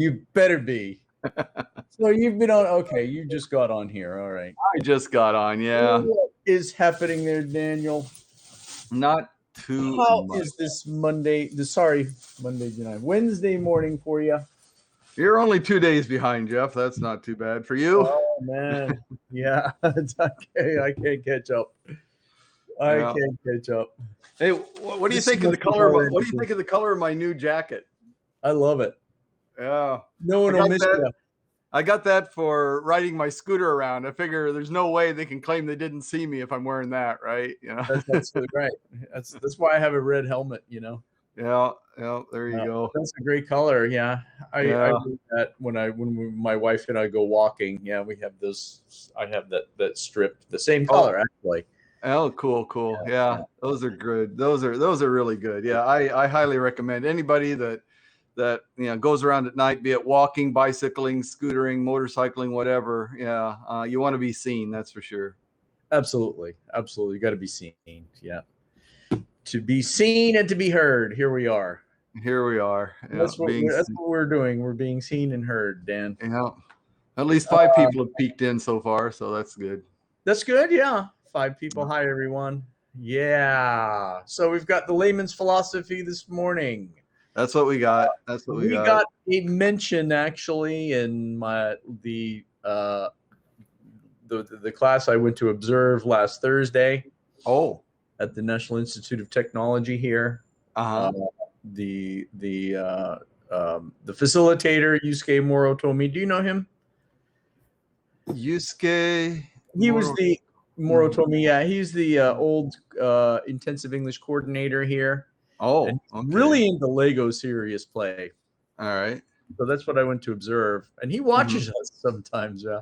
You better be. So you've been on. Okay, you just got on here. All right. I just got on. Yeah. What is happening there, Daniel? Not too How much. is this Monday? Monday night, Wednesday morning for you? You're only 2 days behind, Jeff. That's not too bad for you. Oh man, yeah, it's okay. I can't catch up. I can't catch up. Hey, what do you think of the color? What do you think of the color of my new jacket? I love it. Yeah, no one will miss you. I got that for riding my scooter around. I figure there's no way they can claim they didn't see me if I'm wearing that, right? You know, that's absolutely right. That's why I have a red helmet. You know. Yeah. There you go. That's a great color. Yeah, I do that when my wife and I go walking. Yeah, we have this. I have that strip, the same color actually. Oh, cool. Yeah, those are good. Those are really good. Yeah, I highly recommend anybody that goes around at night, be it walking, bicycling, scootering, motorcycling, whatever. Yeah, you want to be seen. That's for sure. Absolutely. You got to be seen. Yeah, to be seen and to be heard. Here we are. Yeah, that's what we're doing. We're being seen and heard, Dan. Yeah, at least 5 people have peeked in so far, so that's good. That's good. Yeah, 5 people. Hi, everyone. Yeah. So we've got the layman's philosophy this morning. That's what we got. We got a mention actually in the class I went to observe last Thursday. Oh, at the National Institute of Technology here. The facilitator Yusuke Morotomi. Do you know him? Yusuke. He was the Morotomi. Yeah, he's the old intensive English coordinator here. Oh, and really into Lego serious play. All right. So that's what I went to observe, and he watches us sometimes. Yeah.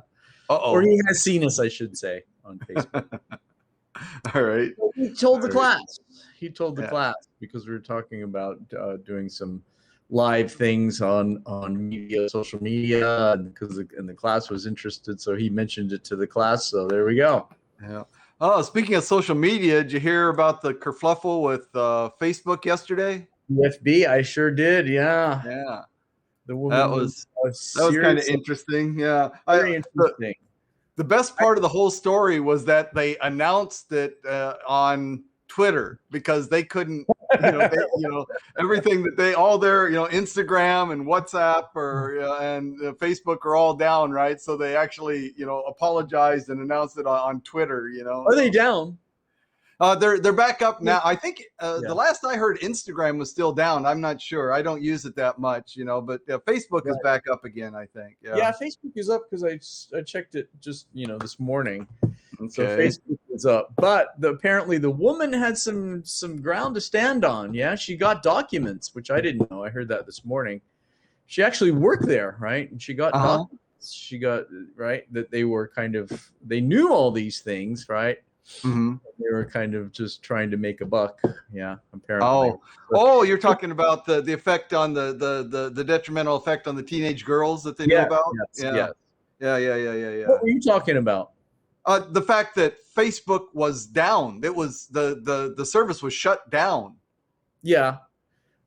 Or he has seen us, I should say, on Facebook. All right. He told the class. He told the class because we were talking about doing some live things on media, social media, and the class was interested, so he mentioned it to the class. So there we go. Yeah. Oh, speaking of social media, did you hear about the kerfuffle with Facebook yesterday? FB, I sure did. Yeah. Yeah. The woman that was kind of interesting. Yeah. Very interesting. The best part of the whole story was that they announced it on Twitter because they couldn't, everything that all their, Instagram and WhatsApp and Facebook are all down, right? So they actually, apologized and announced it on Twitter. Are they down? They're back up now. I think the last I heard, Instagram was still down. I'm not sure. I don't use it that much, but Facebook is back up again, I think. Yeah, Facebook is up because I checked it just this morning. Okay. So Facebook is up, but apparently the woman had some ground to stand on. Yeah, she got documents, which I didn't know. I heard that this morning. She actually worked there, right? And she got documents. She got that they knew all these things, right? Mm-hmm. They were kind of just trying to make a buck. Yeah, apparently. Oh, you're talking about the effect on the detrimental effect on the teenage girls that they knew about? Yes. Yeah. What were you talking about? The fact that Facebook was down. It was the service was shut down. Yeah.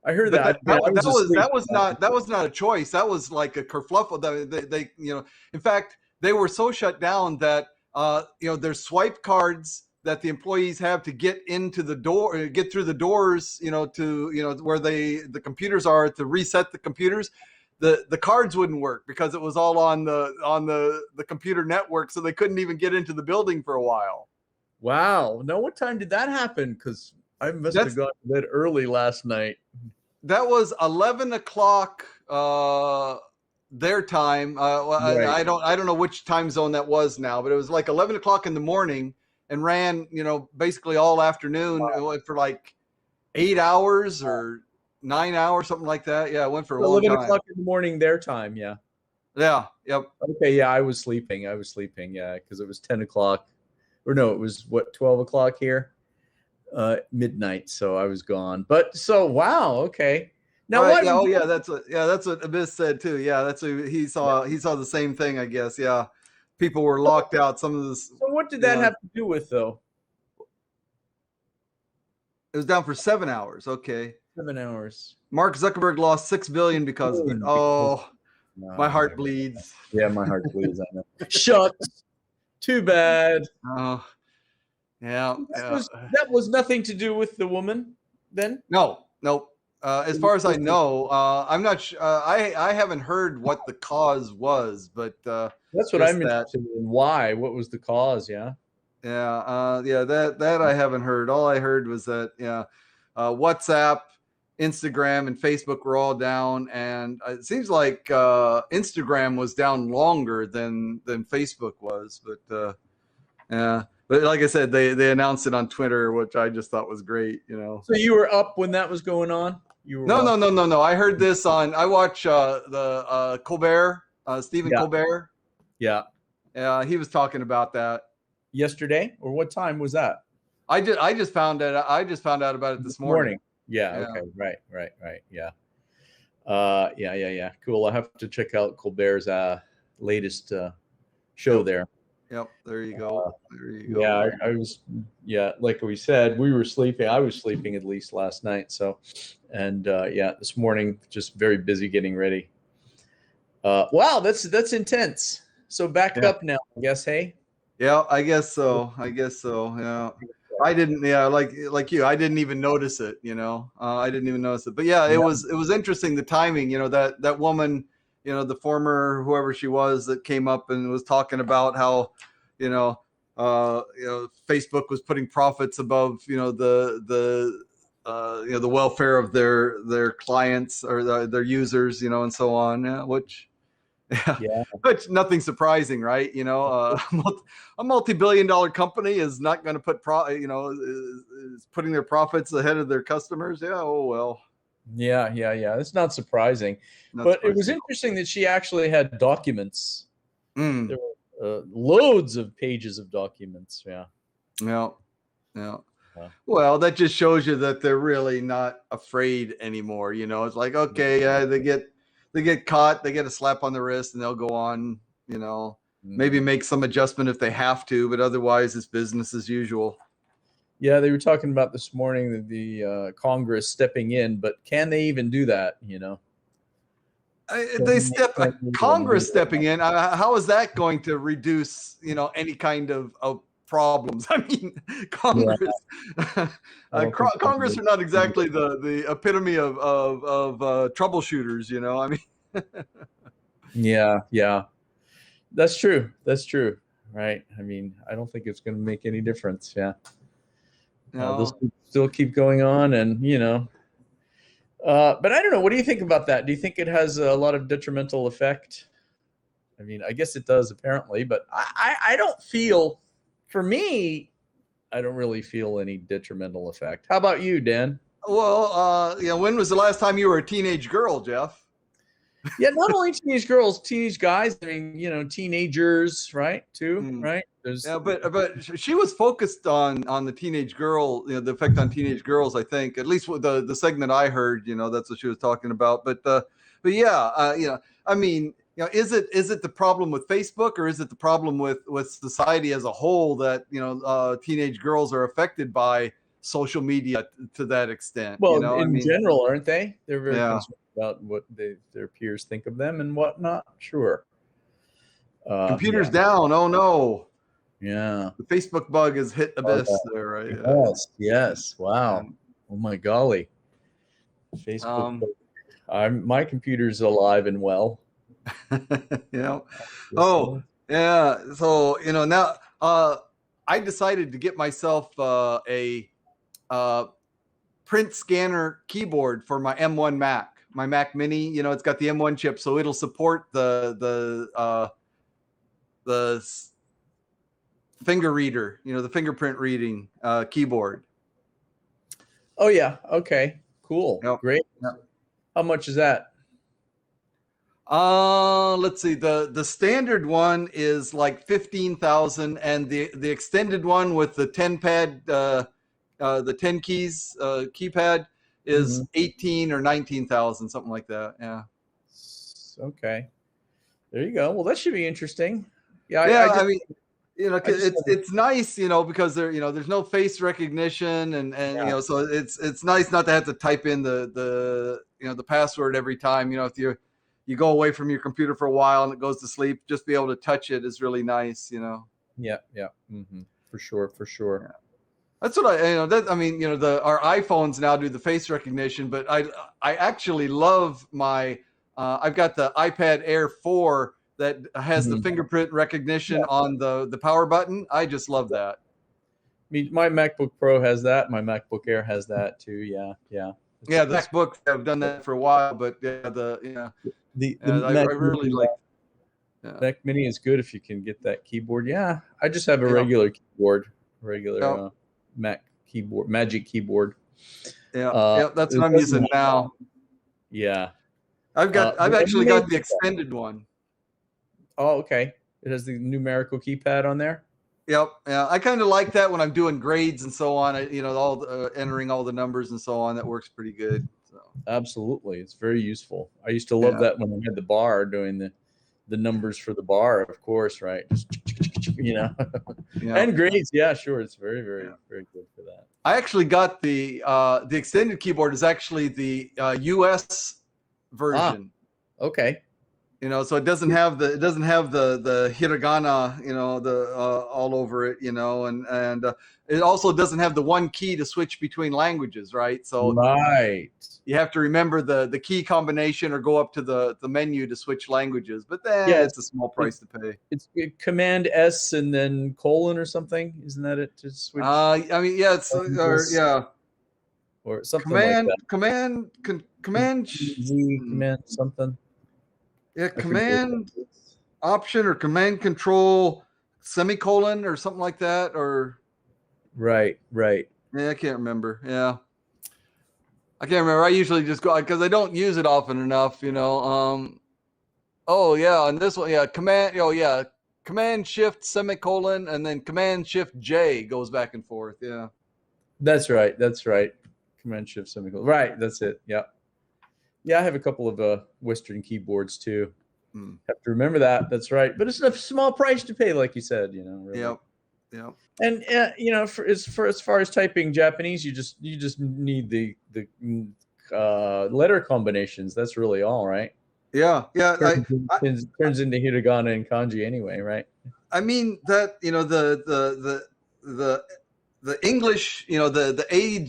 I heard that. That was not a choice. That was like a kerfluffle. They in fact, they were so shut down that there's swipe cards that the employees have to get into the door, get through the doors, to where the computers are, to reset the computers. The cards wouldn't work because it was all on the computer network, so they couldn't even get into the building for a while. Wow. Now, what time did that happen? Because I must have gone to bed early last night. That was 11 o'clock their time. Right. I don't know which time zone that was now, but it was like 11 o'clock in the morning and ran, basically all afternoon. Wow. It went for like 8 hours or 9 hours, something like that. Yeah, it went for a long time. 11 o'clock in the morning their time, yeah. Yeah, yep. Okay, yeah, I was sleeping, yeah, because it was 10 o'clock. Or no, it was, 12 o'clock here? Midnight, so I was gone. But so, wow, okay. Now, that's what Abyss said too. Yeah, that's what he saw. He saw the same thing, I guess. Yeah, people were locked out. Some of this. So what did that have to do with, though? It was down for 7 hours. Okay, 7 hours. Mark Zuckerberg lost $6 billion because of it. Oh, My heart bleeds. Yeah, my heart bleeds. I know. Shucks. Too bad. Oh, yeah. That was nothing to do with the woman then? No, nope. As far as I know, I'm not. I haven't heard what the cause was, but that's what I'm interested in. Why? What was the cause? Yeah. Yeah. That I haven't heard. All I heard was that WhatsApp, Instagram, and Facebook were all down, and it seems like Instagram was down longer than Facebook was. But yeah. But like I said, they announced it on Twitter, which I just thought was great. So you were up when that was going on? You were No. I heard this on. I watch the Colbert, Stephen Colbert. Yeah. He was talking about that yesterday, or what time was that? I just found out. I just found out about it this morning. Yeah. Okay. Right. Yeah. Yeah. Cool. I have to check out Colbert's latest show there. Yep. There you go. Yeah, I was. Yeah, like we said, we were sleeping. I was sleeping at least last night. So, and this morning, just very busy getting ready. Wow, that's intense. So back up now, I guess. Hey. Yeah, I guess so. Yeah. I didn't. Yeah, like you, I didn't even notice it. I didn't even notice it. But yeah, it was interesting, the timing. That woman, the former whoever she was, that came up and was talking about how, Facebook was putting profits above, the welfare of their clients or their users, and so on. Yeah, which nothing surprising, right? A multi-billion-dollar company is not going to put is putting their profits ahead of their customers. Yeah. Oh well. Yeah. It's not surprising, but it was interesting that she actually had documents. There were loads of pages of documents. Yeah. Well, that just shows you that they're really not afraid anymore. It's like, okay, they get caught, they get a slap on the wrist, and they'll go on. Maybe make some adjustment if they have to, but otherwise, it's business as usual. Yeah, they were talking about this morning the Congress stepping in, but can they even do that? Congress stepping in. How is that going to reduce, any kind of problems? I mean, Congress, Congress are not exactly the epitome of troubleshooters. I mean, yeah, that's true. Right. I mean, I don't think it's going to make any difference. Yeah. No. They'll still keep going on, and but I don't know. What do you think about that? Do you think it has a lot of detrimental effect? I mean, I guess it does apparently, but I don't feel, for me, I don't really feel any detrimental effect. How about you, Dan? Well, when was the last time you were a teenage girl, Jeff? Yeah, not only teenage girls, teenage guys. I mean, teenagers, right? Too, right? But she was focused on the teenage girl, the effect on teenage girls. I think, at least with the segment I heard, that's what she was talking about. But yeah, I mean, is it the problem with Facebook, or is it the problem with society as a whole that teenage girls are affected by social media to that extent? Well, in general, aren't they? They're very concerned about what their peers think of them and whatnot. Sure. Computers down. Oh no. Yeah. The Facebook bug has hit abyss there, right? Yes. Wow. Oh my golly. Facebook bug. My computer's alive and well. Yeah. Oh, yeah. So, now I decided to get myself a print scanner keyboard for my M1 Mac. My Mac Mini, it's got the M1 chip, so it'll support the finger reader, the fingerprint reading keyboard. Oh yeah. Okay. Cool. Yep. Great. Yep. How much is that? Let's see. The standard one is like 15,000, and the extended one with the 10 pad, the 10 keys keypad is 18 or 19,000, something like that. Yeah. Okay. There you go. Well, that should be interesting. Yeah. I mean, it's nice, because there's no face recognition, and so it's nice not to have to type in the password every time. If you go away from your computer for a while and it goes to sleep, just be able to touch it is really nice, Yeah, for sure. Yeah. That's what I mean, our iPhones now do the face recognition, but I actually love my I've got the iPad Air 4 that has the fingerprint recognition on the power button. I just love that. My MacBook Pro has that. My MacBook Air has that too. Yeah. Yeah, the MacBooks have done that for a while, but The I Mac really Mini, like. Mac Mini is good if you can get that keyboard. Yeah, I just have a Yeah. regular keyboard, regular Yeah. Mac keyboard, Magic keyboard. Yeah, that's It what I'm doesn't using now. Yeah. I've actually got the extended one. Oh, okay. It has the numerical keypad on there. Yep. Yeah, I kind of like that when I'm doing grades and so on. Entering all the numbers and so on. That works pretty good. So. Absolutely, it's very useful. I used to love that when I had the bar doing the numbers for the bar, of course, right? Just and grades. Yeah, sure. It's very, very, very good for that. I actually got the extended keyboard is actually the US version. Okay. So it doesn't have the hiragana, all over it, and it also doesn't have the one key to switch between languages, right? So you have to remember the key combination or go up to the menu to switch languages. But then it's a small price to pay. It's Command S and then colon or something, isn't that it to switch? I mean, yeah, it's or something like that. Command Z, command something. Yeah, command option or command control semicolon or something like that, or right. Yeah, I can't remember. Yeah, I can't remember. I usually just go because I don't use it often enough. Oh yeah, on this one, yeah, command shift semicolon and then command shift J goes back and forth. Yeah, that's right. Command shift semicolon. Right, that's it. Yeah. Yeah, I have a couple of Western keyboards too. Have to remember that. That's right. But it's a small price to pay, like you said. Really. Yep. And as far as typing Japanese, you just need the letter combinations. That's really all, right? Yeah. Turns into hiragana and kanji anyway, right? I mean that the English, the a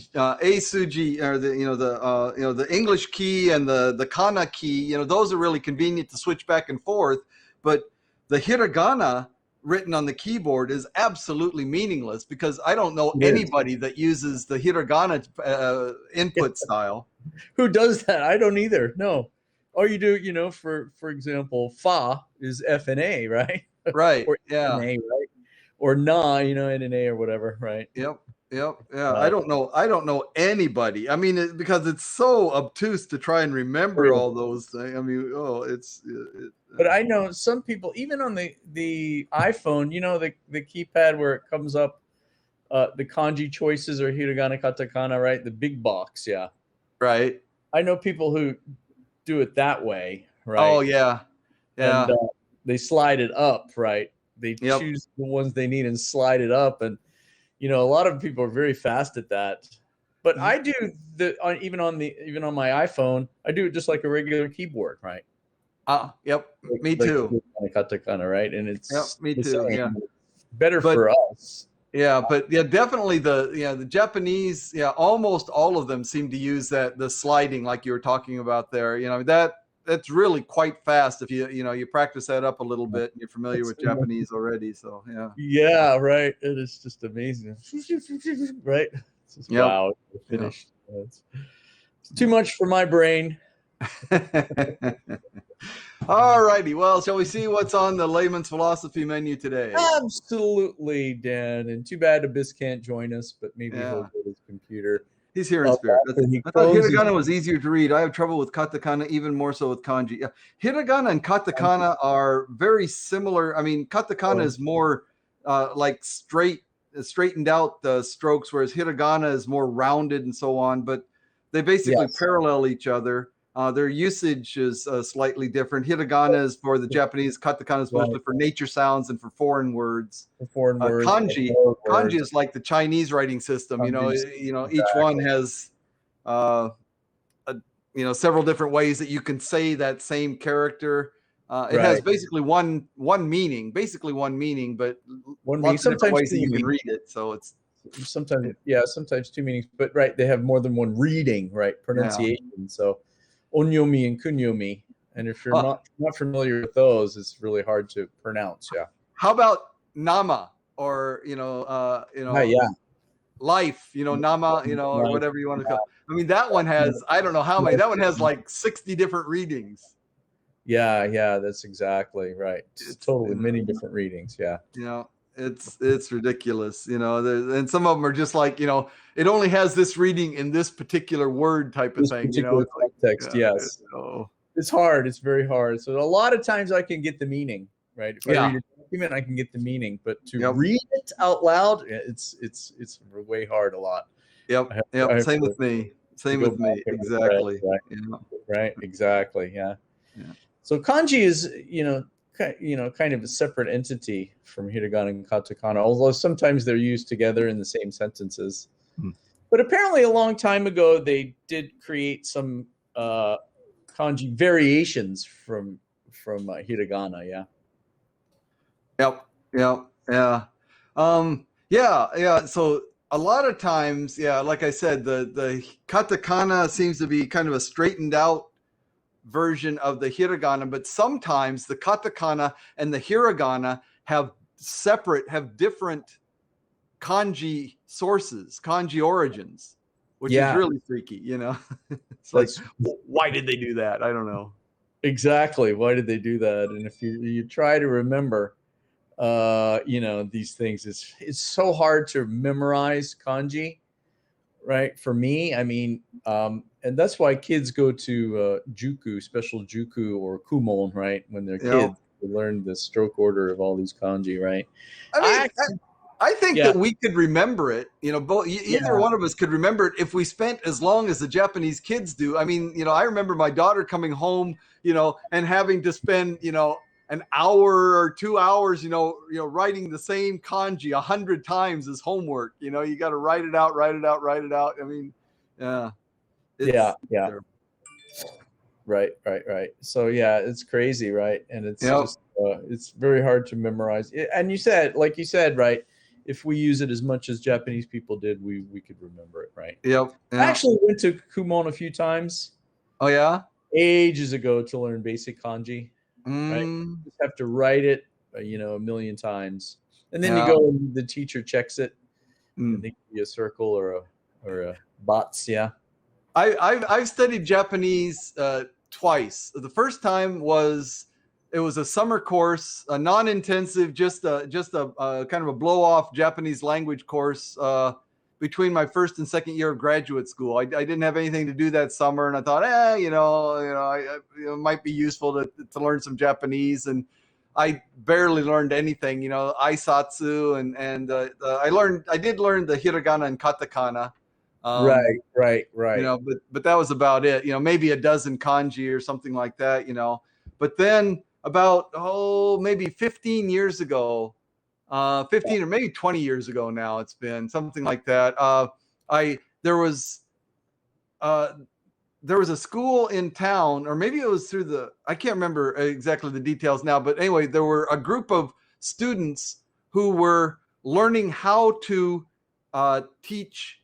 suji or the English key and the kana key, those are really convenient to switch back and forth. But the hiragana written on the keyboard is absolutely meaningless because I don't know anybody that uses the hiragana input style. Who does that? I don't either. No. All you do, for example, fa is F and A, right? Right. Or N and A, right? Or na, N and A or whatever, right? Yep. Yeah. I don't know anybody. I mean, because it's so obtuse to try and remember all those things. I mean, but I know some people, even on the iPhone, the keypad where it comes up, the kanji choices or hiragana, katakana, right? The big box, yeah. Right. I know people who do it that way, right? Oh yeah. And they slide it up, right? They choose the ones they need and slide it up, and a lot of people are very fast at that. But I do even on my iPhone, I do it just like a regular keyboard, right? Yep. Me too. Katakana, right? And it's me too. Yeah. Better for us. Yeah, but definitely the Japanese, almost all of them seem to use the sliding like you were talking about there. That's really quite fast if you practice that up a little bit and you're familiar with Japanese already. So yeah, right. It is just amazing, right? It's just, wow, finished. Yep. It's too much for my brain. All righty. Well, shall we see what's on the Layman's Philosophy menu today? Absolutely, Dan. And too bad Abyss can't join us, but maybe he'll get his computer. He's here in spirit. I thought hiragana was easier to read. I have trouble with katakana, even more so with kanji. Yeah. Hiragana and katakana are very similar. I mean, katakana is more like straightened out strokes, whereas hiragana is more rounded and so on. But they basically parallel each other. Their usage is slightly different. Hiragana is for the Japanese. Katakana is mostly for nature sounds and for foreign words. Kanji is like the Chinese writing system. Each one has several different ways that you can say that same character. It has Right. basically one meaning, but One meaning, lots of different sometimes ways that two you can meanings. read it. So it's Sometimes two meanings, but right, they have more than one reading, right? yeah. Pronunciation. So onyomi and kunyomi. And if you're Uh, not familiar with those, it's really hard to pronounce. Yeah. how about nama, or Yeah. life, nama, or Nice. whatever you want to call it. I mean, that one has, I don't know how many. That one has like 60 different readings. Yeah, that's exactly right. It's Totally many different readings. Yeah. it's ridiculous, and some of them are just like, it only has this reading in this particular word type of This thing. particular It's like, context, yes. It's hard. It's very hard. So a lot of times I can get the meaning, right? If I read a document, I can get the meaning, but to read it out loud, it's way hard a lot. Yep. Same with me. Exactly. Right. Exactly. Yeah. So kanji is, kind of a separate entity from hiragana and katakana, although sometimes they're used together in the same sentences. But apparently a long time ago, they did create some kanji variations from hiragana. Yeah. Yeah. So a lot of times, like I said, the katakana seems to be kind of a straightened out version of the hiragana, but sometimes the katakana and the hiragana have different kanji sources, kanji origins, which is really freaky, It's like, why did they do that? I don't know. Exactly. Why did they do that? And if you try to remember, these things, it's so hard to memorize kanji, right? For me, I mean, and that's why kids go to juku, special juku or kumon, right? When they're kids, they learn the stroke order of all these kanji, right? I think that we could remember it. Either one of us could remember it if we spent as long as the Japanese kids do. I mean, I remember my daughter coming home, and having to spend, an hour or 2 hours, writing the same kanji 100 times as homework. You got to write it out. I mean, yeah. Right. So it's crazy, right? And it's just it's very hard to memorize. And you said, right, if we use it as much as Japanese people did, we could remember it, right? I actually went to Kumon a few times. Oh yeah, ages ago to learn basic kanji. Right, you just have to write it, a million times, and then you go and the teacher checks it, and they give you a circle or a bots. Yeah. I've studied Japanese twice. The first time it was a summer course, a non-intensive, just a kind of a blow-off Japanese language course between my first and second year of graduate school. I didn't have anything to do that summer, and I thought, it might be useful to learn some Japanese. And I barely learned anything, aisatsu, and I did learn the hiragana and katakana. Right. But that was about it. Maybe a dozen kanji or something like that. But then about maybe 15 years ago, 15 or maybe 20 years ago now, it's been something like that. There was a school in town, or maybe it was I can't remember exactly the details now, but anyway, there were a group of students who were learning how to teach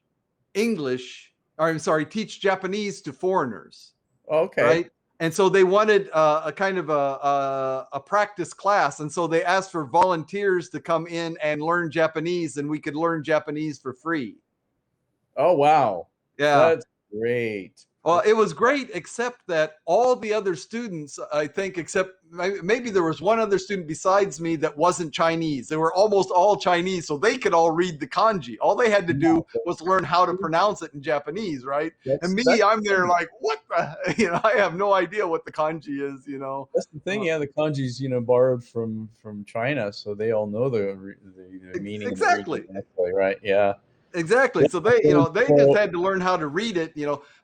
Japanese to foreigners. Okay. Right. And so they wanted a kind of a practice class. And so they asked for volunteers to come in and learn Japanese, and we could learn Japanese for free. Oh, wow. Yeah. That's great. Well, it was great, except that all the other students, I think, except maybe there was one other student besides me that wasn't Chinese. They were almost all Chinese, so they could all read the kanji. All they had to do was learn how to pronounce it in Japanese, right? And me, I'm there like, what? I have no idea what the kanji is. That's the thing. The kanji's borrowed from China, so they all know the meaning. Exactly. Right. Yeah. Exactly. So they just had to learn how to read it,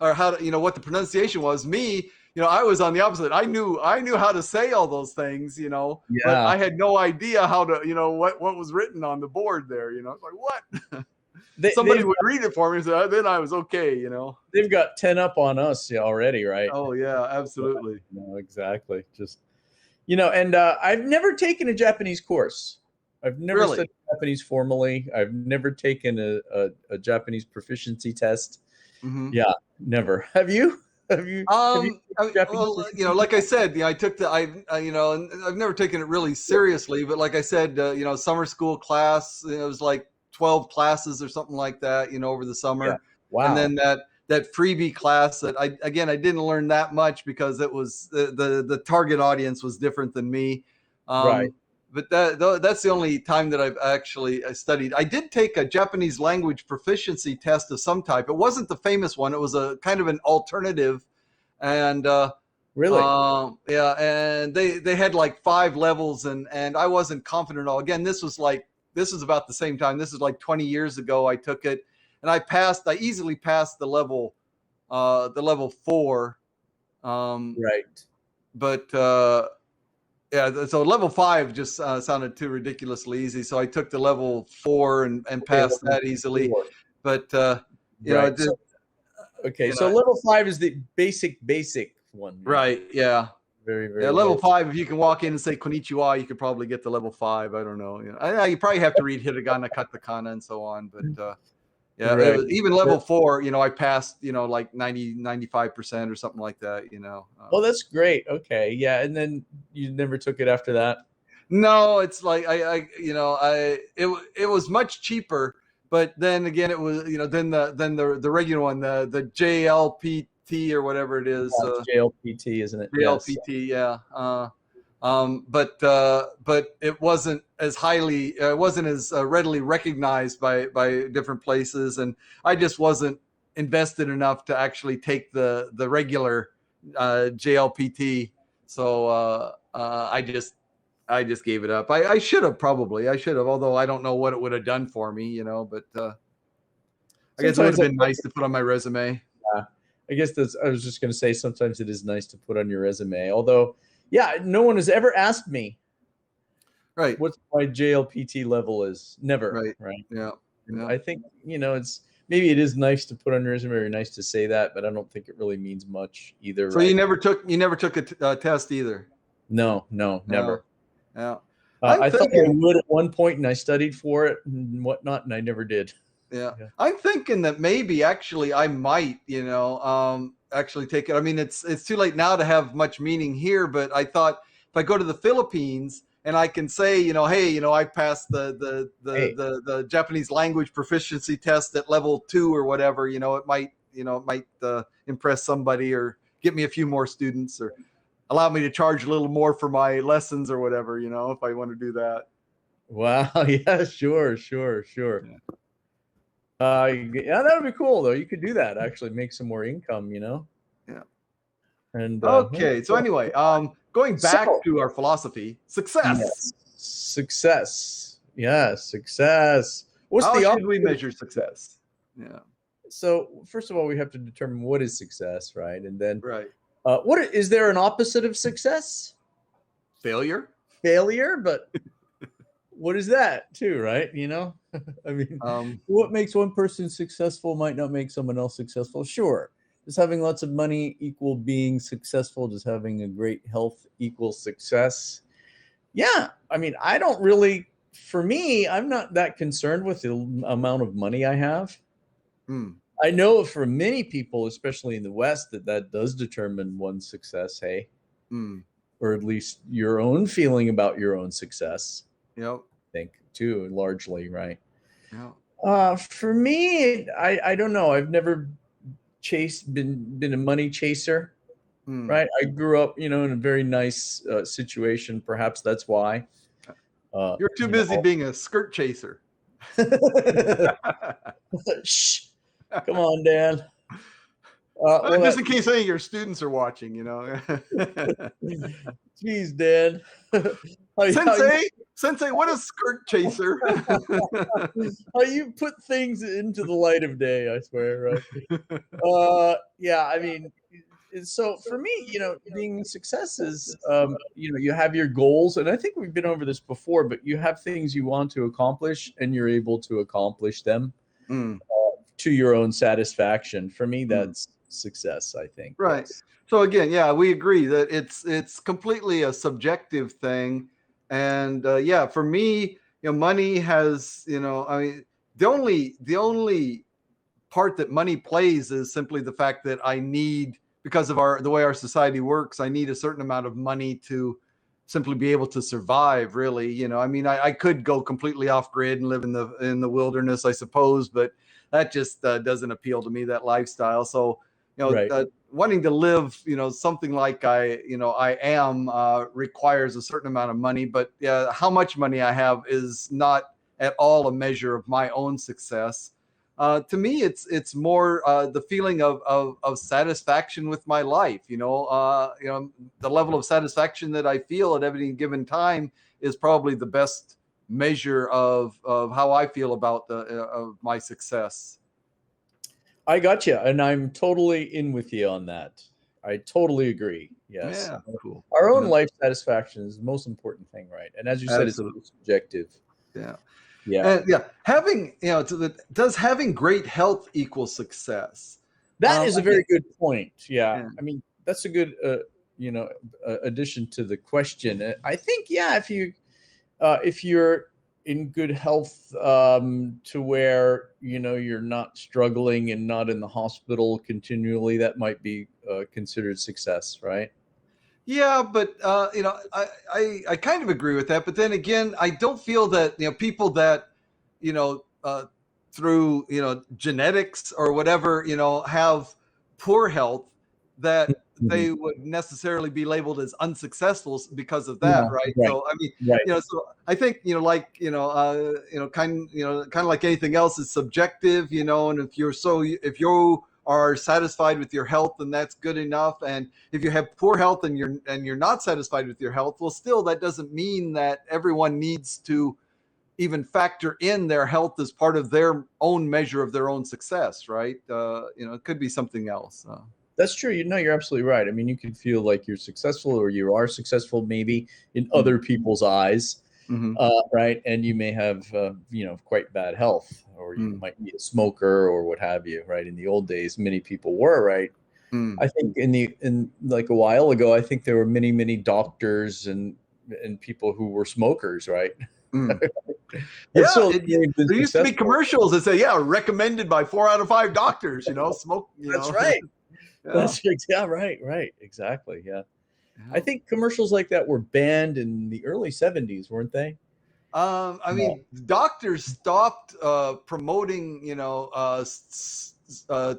or how to, what the pronunciation was. Me, I was on the opposite. I knew how to say all those things, but I had no idea how to, what was written on the board there. It's like, what? somebody would read it for me, so then I was okay, you know. They've got 10 up on us already, right? Oh yeah, absolutely. No, exactly. Just and I've never taken a Japanese course. I've never Really? studied Japanese formally. I've never taken a Japanese proficiency test. Mm-hmm. Yeah, never. Have you? Have you? Well, like I said, I took and I've never taken it really seriously, but like I said, summer school class, it was like 12 classes or something like that, over the summer. Yeah. Wow. And then that freebie class that I didn't learn that much because it was the target audience was different than me. Right. But that's the only time that I've actually studied. I did take a Japanese language proficiency test of some type. It wasn't the famous one. It was a kind of an alternative. And really, yeah, and they had like 5 levels, and I wasn't confident at all. Again, this was about the same time. This is like 20 years ago. I took it, and I easily passed the level 4. Right. But yeah, so level 5 just sounded too ridiculously easy. So I took the level 4 and passed that easily. 4. But right. So level 5 is the basic one. Right. Yeah. Very, very. Yeah. Level 5. If you can walk in and say konnichiwa, you could probably get to level 5. I don't know. You probably have to read hiragana, katakana, and so on. But yeah, right. Even level 4, I passed, like 95% or something like that. Oh, that's great. Okay. Yeah. And then you never took it after that? No, it's like it was much cheaper. But then again, it was then the regular one, the JLPT or whatever it is. JLPT, isn't it? JLPT, yes. Yeah. But it wasn't as readily recognized by different places, and I just wasn't invested enough to actually take the regular JLPT. So I just gave it up. I should have, although I don't know what it would have done for me, but I guess it would have been nice to put on my resume. Yeah, I guess I was just going to say, sometimes it is nice to put on your resume. Although, yeah, no one has ever asked me, right, what my JLPT level is. Never. Right. Yeah. I think maybe it is nice to put on your resume, or nice to say that, but I don't think it really means much either. So you never took a test either? No, never. Yeah. I thought I would at one point, and I studied for it and whatnot, and I never did. Yeah. I'm thinking that maybe actually I might, actually take it. I mean, it's too late now to have much meaning here, but I thought if I go to the Philippines and I can say, hey, I passed the Japanese language proficiency test at level 2 or whatever, it might impress somebody or get me a few more students, or allow me to charge a little more for my lessons or whatever, if I want to do that. Wow. Yeah, sure. Yeah, that would be cool though. You could do that, actually make some more income, Yeah. And okay. So anyway, going back to our philosophy, success. Yes. Success. Yeah, success. How should we measure success? Yeah. So first of all, we have to determine what is success, right? And then right. Is there an opposite of success? Failure, but what is that too, right? I mean, what makes one person successful might not make someone else successful. Sure. Does having lots of money equal being successful? Does having a great health equal success? Yeah. I mean, for me, I'm not that concerned with the amount of money I have. I know for many people, especially in the West, that does determine one's success, hey? Or at least your own feeling about your own success. Yep. I think, too, largely, right? Yeah. For me, I don't know. I've never been a money chaser, right? I grew up, in a very nice situation. Perhaps that's why. You're too busy being a skirt chaser. Shh. Come on, Dan. Just in case any of your students are watching, Jeez, Dan. Sensei, what is skirt chaser? How you put things into the light of day, I swear, right? Yeah, I mean, so for me, being success is, you have your goals, and I think we've been over this before, but you have things you want to accomplish, and you're able to accomplish them. Mm. to your own satisfaction. For me, that's success, I think. Right. Yes. So again, yeah, we agree that it's completely a subjective thing, and yeah, for me, money has, I mean, the only part that money plays is simply the fact that I need, because of the way our society works, I need a certain amount of money to simply be able to survive. Really, I mean, I could go completely off grid and live in the wilderness, I suppose, but that just doesn't appeal to me, that lifestyle. So, Right. wanting to live, something like I am requires a certain amount of money, but how much money I have is not at all a measure of my own success. To me, it's more the feeling of satisfaction with my life. The level of satisfaction that I feel at any given time is probably the best measure of how I feel about of my success. I got you, and I'm totally in with you on that. I totally agree. Yes. Yeah, cool. Our own Yeah, life satisfaction is the most important thing, right? And as you said, it's absolutely. subjective. Yeah. Yeah. And yeah, having does having great health equal success? That is I a very think. good point. Yeah. Yeah. I mean, that's a good, addition to the question. I think, yeah, if you're in good health, to where you're not struggling and not in the hospital continually, that might be considered success, right? Yeah, but I kind of agree with that. But then again, I don't feel that people that you know uh, through genetics or whatever have poor health, that Mhm. they would necessarily be labeled as unsuccessful because of that, Yeah, right? right, So I mean, right. so I think like kind of like anything else, is subjective, and if you are satisfied with your health, then that's good enough. And if you have poor health and you're not satisfied with your health, well, still that doesn't mean that everyone needs to even factor in their health as part of their own measure of their own success, right? It could be something else. That's true. You're absolutely right. I mean, you can feel like you're successful, or you are successful maybe in Mm. other people's eyes, Mhm. right? And you may have, quite bad health, or you Mm. might be a smoker or what have you, right? In the old days, many people were, right? Mm. I think in like a while ago, I think there were many, many doctors and people who were smokers, right? Mm. And Yeah, so they've been there used to be successful. commercials that say, "Yeah, recommended by 4 out of 5 doctors." Smoke. That's right. Yeah. Yeah, right, right, exactly. Yeah. I Yeah. think commercials like that were banned in the early 70s, weren't they? I Yeah. mean, doctors stopped promoting,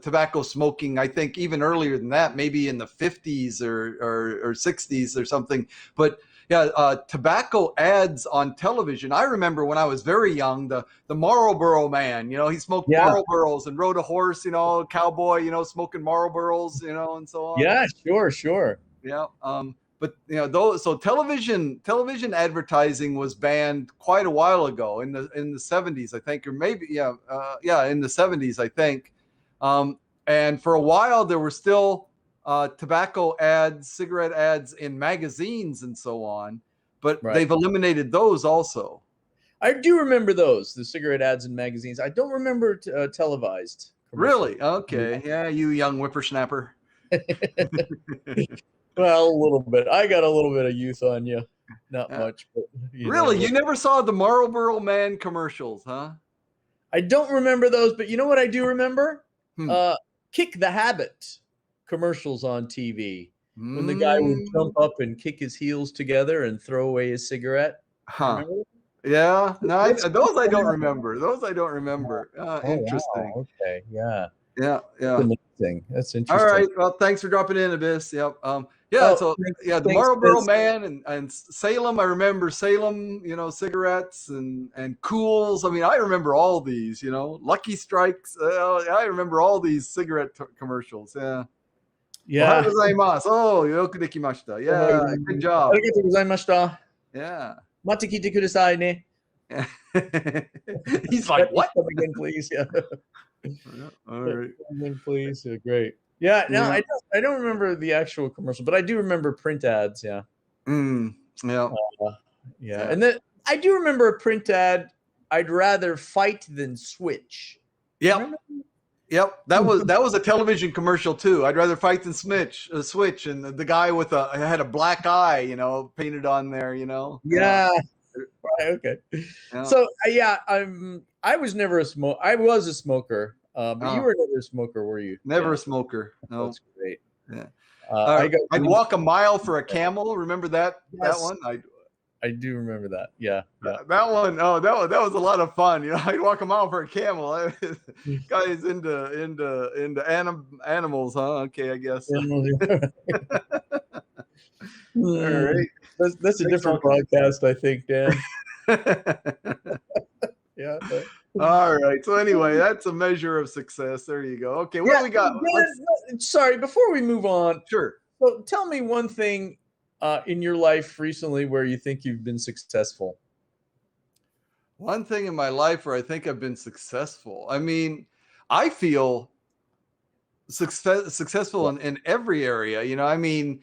tobacco smoking. I think even earlier than that, maybe in the 50s or 60s or something. But yeah, tobacco ads on television. I remember when I was very young, the Marlboro Man. He smoked Yeah. Marlboros and rode a horse. Cowboy. Smoking Marlboros. And so on. Yeah, sure, sure. Yeah. But so television advertising was banned quite a while ago in the 70s, I think, or maybe in the 70s, I think. And for a while there were still tobacco ads, cigarette ads in magazines and so on, but Right. they've eliminated those also. I do remember those, the cigarette ads in magazines. I don't remember televised commercials. Really? Okay. Yeah, you young whippersnapper. Well, a little bit. I got a little bit of youth on you. Not Yeah. much, but Really? You never saw the Marlboro Man commercials, huh? I don't remember those, but you know what I do remember? Hmm. Uh, Kick the Habit commercials on TV, when the guy would Mm, jump up and kick his heels together and throw away his cigarette. You huh. remember? Yeah. No, What's Kick those I the don't Habit? remember. Those I don't remember. Oh Interesting. wow. Okay. Yeah. Yeah. That's Yeah. amazing. That's All interesting. right. Well, thanks for dropping in, Abyss. Yep. Yeah. Oh, So the thanks, Marlboro Biz. Man and Salem. I remember Salem. Cigarettes and Cools. I mean, I remember all these. Lucky Strikes. I remember all these cigarette commercials. Yeah. Ohayou Yeah. gozaimasu. Oh, yoku dekimashita. Yeah. Good job. ありがとうございました。Yeah. また来てくださいね. He's like, what? Come again, please. Yeah. Yeah, all right. Come again, please. Yeah, great. Yeah. No, Yeah. I don't remember the actual commercial, but I do remember print ads. Yeah. Yeah. Uh, yeah. Yeah. And then I do remember a print ad. I'd rather fight than switch. Yep. Yep, that was a television commercial too. I'd rather fight than switch, and the guy with had a black eye, painted on there, Yeah. Right, okay. Yeah. So I was never a smoker. I was a smoker, but you were never a smoker, were you? Never a smoker. No. That's great. Yeah. I'd walk a mile for a camel. Remember that? Yes. That one? I do remember that. Yeah. That one. Oh, that was a lot of fun. I'd walk a mile for a camel. Guys into animals, huh? Okay, I guess. All right. That's a different broadcast, I think, Dan. Yeah. All right. So anyway, that's a measure of success. There you go. Okay, what do we got? Sorry, before we move on. Sure. So tell me one thing in your life recently where you think you've been successful. One thing in my life where I think I've been successful. I mean, I feel successful in every area. I'm in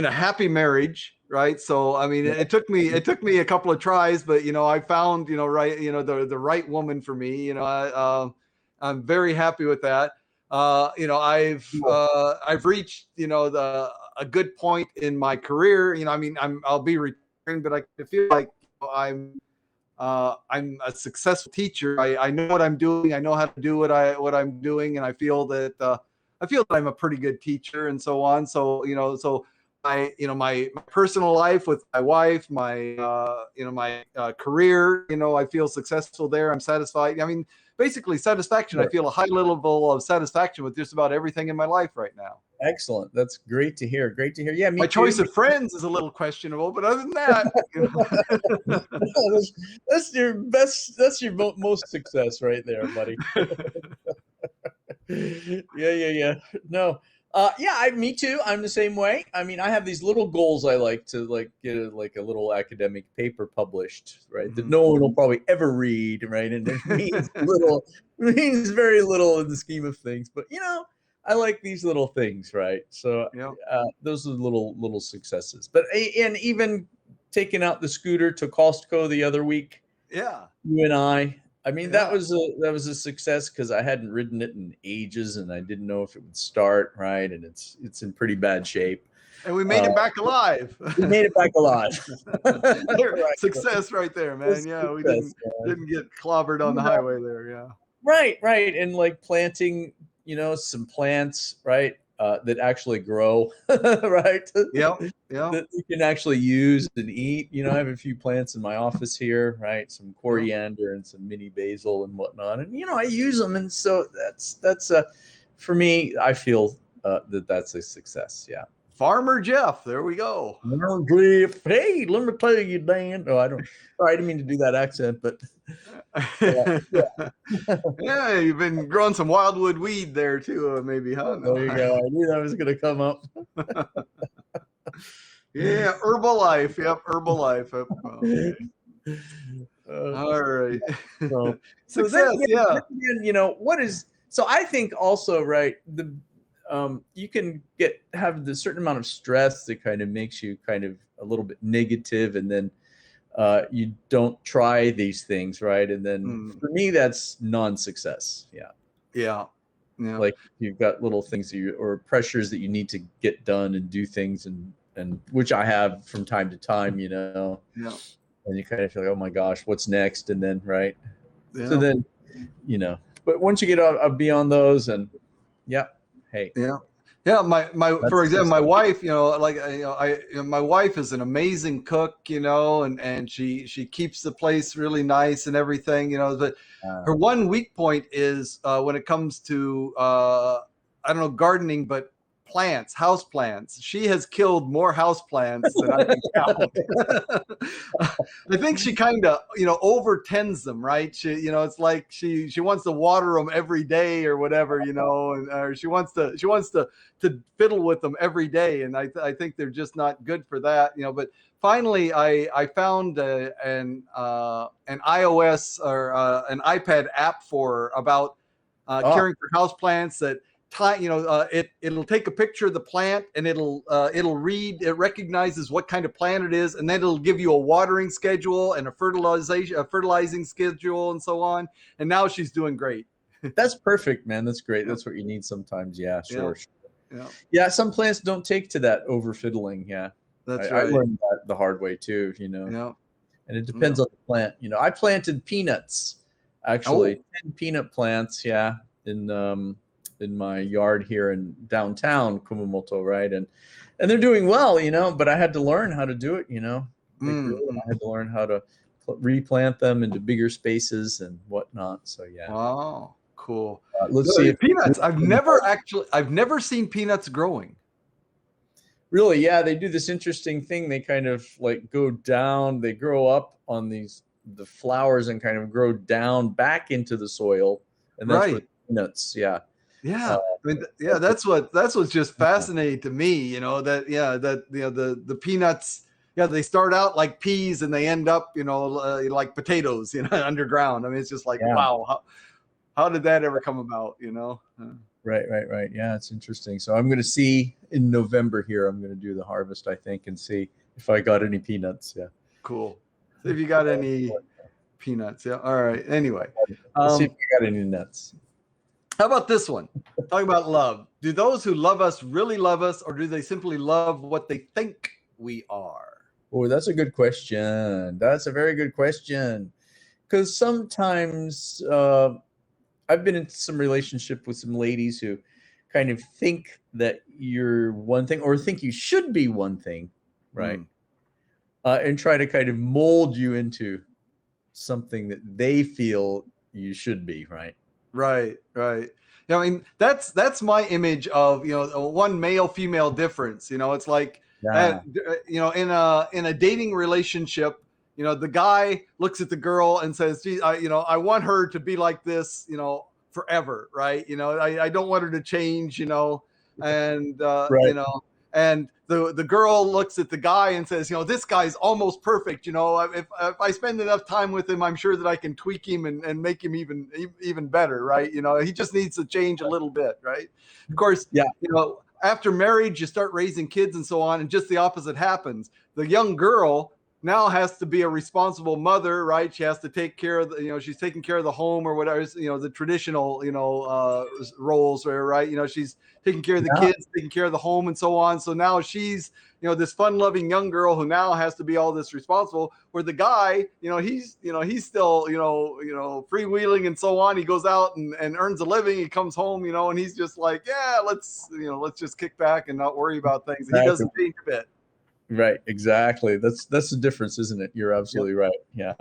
a happy marriage, right? So I mean, it took me a couple of tries, but I found the right woman for me. I'm very happy with that. I've reached a good point in my career. I'll be retiring, but I feel like I'm a successful teacher. I know what I'm doing. I know how to do what I'm doing, and I feel that I'm a pretty good teacher and so on. So my personal life with my wife, my career, I feel successful there. I'm satisfied. I mean, basically satisfaction. Sure. I feel a high level of satisfaction with just about everything in my life right now. Excellent. That's great to hear. Great to hear. Yeah, my choice of friends is a little questionable, but other than that, that's your best. That's your most success right there, buddy. Yeah. No. Me too. I'm the same way. I mean, I have these little goals I like to get a little academic paper published, right? Mm-hmm. That no one will probably ever read, right? And it means very little in the scheme of things. But I like these little things, right? So those are little successes. But and even taking out the scooter to Costco the other week. Yeah. You and I mean, that was a success because I hadn't ridden it in ages and I didn't know if it would start, right? And it's in pretty bad shape. And we made it back alive. We made it back alive. Right. Success right there, man. We didn't get clobbered on the highway there. Yeah. Right. And planting, some plants, right? That actually grow, right? Yeah. That you can actually use and eat. I have a few plants in my office here, right? Some coriander and some mini basil and whatnot, and I use them, and so that's for me. I feel that's a success. Yeah. Farmer Jeff, there we go. Farmer Jeff. Hey, let me tell you, Dan. No, I didn't mean to do that accent, but yeah, you've been growing some wildwood weed there too, maybe, huh? No. There you go. I knew that was going to come up. Yeah, Herbalife. Yep, Herbalife. All right. So success. What is? So I think also, right, you can have the certain amount of stress that kind of makes you kind of a little bit negative, and then you don't try these things, right? And then for me, that's non-success. Yeah. Like you've got little things or pressures that you need to get done and do things, and which I have from time to time, Yeah. And you kind of feel like, oh my gosh, what's next? And then, right. Yeah. So then, but once you get beyond those, and hey. Yeah, for example, my wife, my wife is an amazing cook, and she keeps the place really nice and everything, but her one weak point is when it comes to gardening, but house plants. She has killed more house plants than I can count. I think she kind of, over tends them, right? She, it's like she wants to water them every day or whatever, and she wants to fiddle with them every day. And I think they're just not good for that, but finally I found an iOS or an iPad app about caring for houseplants that it'll take a picture of the plant, and it'll it recognizes what kind of plant it is, and then it'll give you a watering schedule and a fertilizing schedule and so on. And now she's doing great. That's perfect, man. That's great. That's what you need sometimes. Yeah, sure. Yeah. Yeah, some plants don't take to that over fiddling. Yeah. That's right. I learned that the hard way too, Yeah. And it depends on the plant. I planted peanuts, actually, 10 peanut plants, in my yard here in downtown Kumamoto, right? And they're doing well, but I had to learn how to do it, I had to learn how to replant them into bigger spaces and whatnot. So yeah. Wow, cool. Let's see. Peanuts. I've never seen peanuts growing. Really, yeah, they do this interesting thing. They kind of like go down. They grow up on the flowers and kind of grow down back into the soil, and that's what peanuts. Yeah. Yeah, that's what's just fascinating to me. The peanuts. Yeah, they start out like peas and they end up, like potatoes, underground. I mean, it's just like, wow, how did that ever come about? Right. Yeah, it's interesting. So I'm going to see in November here. I'm going to do the harvest, I think, and see if I got any peanuts. Yeah. Cool. See if you got any peanuts. Yeah. All right. Anyway, let's see if you got any nuts. How about this one? Talking about love. Do those who love us really love us, or do they simply love what they think we are? Oh, that's a good question. That's a very good question. Because sometimes I've been in some relationship with some ladies who kind of think that you're one thing or think you should be one thing, right? And try to kind of mold you into something that they feel you should be, right? Right. I mean, that's my image of, one male female difference. It's like, in a dating relationship, the guy looks at the girl and says, gee, I want her to be like this, forever. Right. I don't want her to change, and, and the girl looks at the guy and says, this guy's almost perfect. If I spend enough time with him, I'm sure that I can tweak him and make him even better. Right. He just needs to change a little bit. Right. Of course, after marriage, you start raising kids and so on, and just the opposite happens. The young girl now has to be a responsible mother, right? She has to take care of she's taking care of the home or whatever, the traditional, roles, right? She's taking care of the kids, taking care of the home and so on. So now she's, this fun-loving young girl who now has to be all this responsible, where the guy, he's still, freewheeling and so on. He goes out and earns a living. He comes home, and he's just like, yeah, let's just kick back and not worry about things. Exactly. He doesn't change a bit. Right. Exactly. That's the difference, isn't it? You're absolutely right. Yeah.